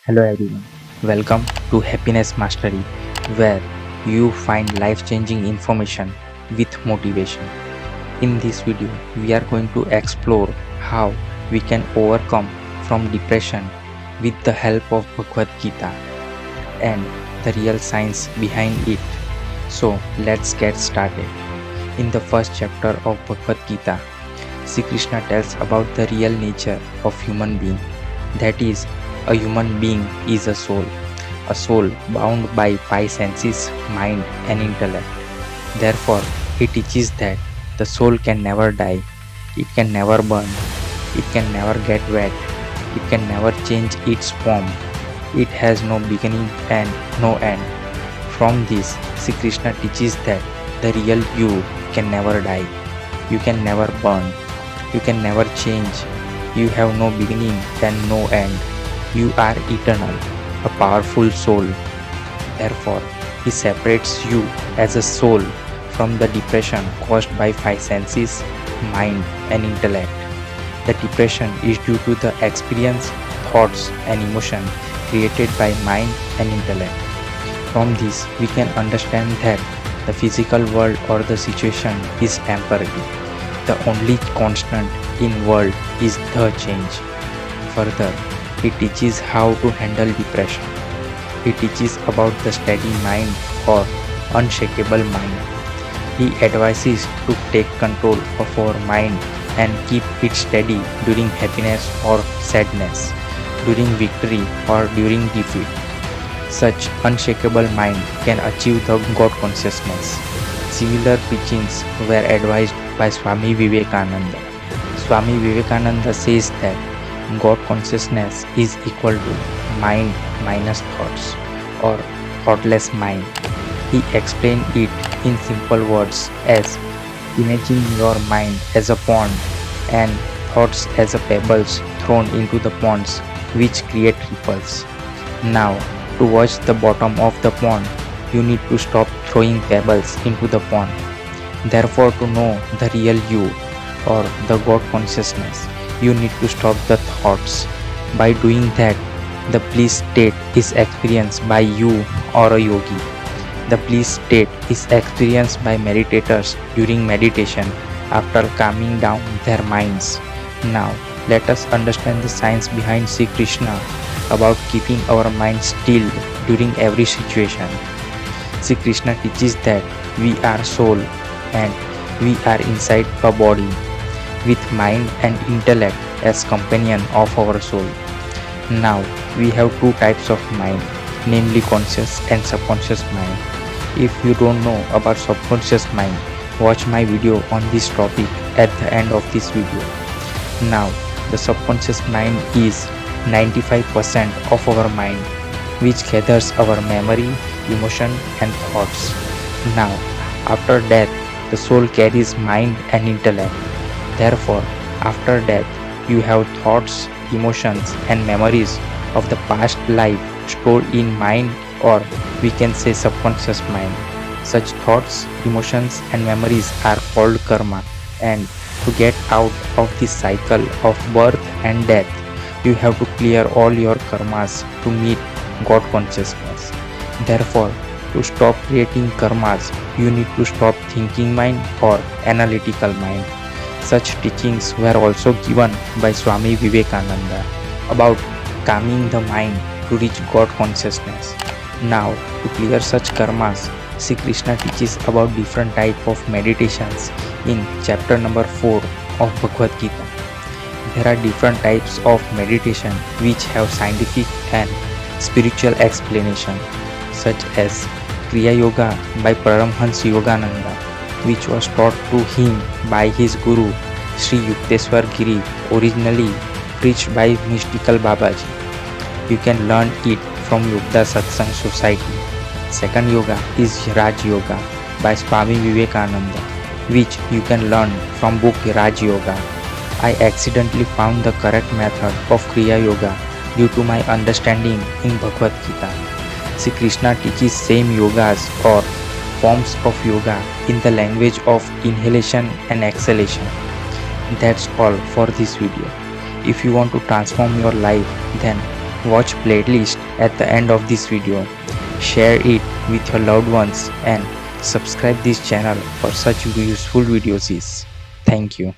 Hello everyone, welcome to Happiness Mastery, where you find life changing information with motivation. In this video, we are going to explore how we can overcome from depression with the help of Bhagavad Gita and the real science behind it. So, let's get started. In the first chapter of Bhagavad Gita, Sri Krishna tells about the real nature of human being, that is, a human being is a soul bound by five senses, mind and intellect. Therefore, he teaches that the soul can never die, it can never burn, it can never get wet, it can never change its form, it has no beginning and no end. From this, Sri Krishna teaches that the real you can never die, you can never burn, you can never change, you have no beginning and no end. You are eternal, a powerful soul. Therefore, he separates you as a soul from the depression caused by five senses, mind, and intellect. The depression is due to the experience, thoughts, and emotion created by mind and intellect. From this, we can understand that the physical world or the situation is temporary. The only constant in world is the change. Further, he teaches how to handle depression. He teaches about the steady mind or unshakable mind. He advises to take control of our mind and keep it steady during happiness or sadness, during victory or during defeat. Such unshakable mind can achieve the God consciousness. Similar teachings were advised by Swami Vivekananda. Swami Vivekananda says that God consciousness is equal to mind minus thoughts or thoughtless mind. He explained it in simple words as imagine your mind as a pond and thoughts as a pebbles thrown into the ponds which create ripples. Now, to watch the bottom of the pond, you need to stop throwing pebbles into the pond. Therefore, to know the real you or the God consciousness, you need to stop the thoughts. By doing that, the bliss state is experienced by you or a yogi. The bliss state is experienced by meditators during meditation after calming down their minds. Now, let us understand the science behind Sri Krishna about keeping our mind still during every situation. Sri Krishna teaches that we are soul and we are inside a body, with mind and intellect as companion of our soul. Now, we have two types of mind, namely conscious and subconscious mind. If you don't know about subconscious mind, watch my video on this topic at the end of this video. Now, the subconscious mind is 95% of our mind, which gathers our memory, emotion and thoughts. Now, after death, the soul carries mind and intellect. Therefore, after death, you have thoughts, emotions, and memories of the past life stored in mind, or we can say subconscious mind. Such thoughts, emotions, and memories are called karma. And to get out of this cycle of birth and death, you have to clear all your karmas to meet God consciousness. Therefore, to stop creating karmas, you need to stop thinking mind or analytical mind. Such teachings were also given by Swami Vivekananda about calming the mind to reach God consciousness. Now, to clear such karmas, Sri Krishna teaches about different types of meditations in chapter number 4 of Bhagavad Gita. There are different types of meditation which have scientific and spiritual explanation, such as Kriya Yoga by Paramhansa Yogananda, which was taught to him by his guru Sri Yukteswar Giri, originally preached by mystical Babaji. You can learn it from Yogda Satsang Society. Second yoga is Raj Yoga by Swami Vivekananda, which you can learn from book Raj Yoga. I accidentally found the correct method of Kriya Yoga due to my understanding in Bhagavad Gita. Sri Krishna teaches same yogas or forms of yoga in the language of inhalation and exhalation. That's all for this video. If you want to transform your life, then Watch playlist at the end of this video. Share it with your loved ones and subscribe this channel for such useful videos. Thank you.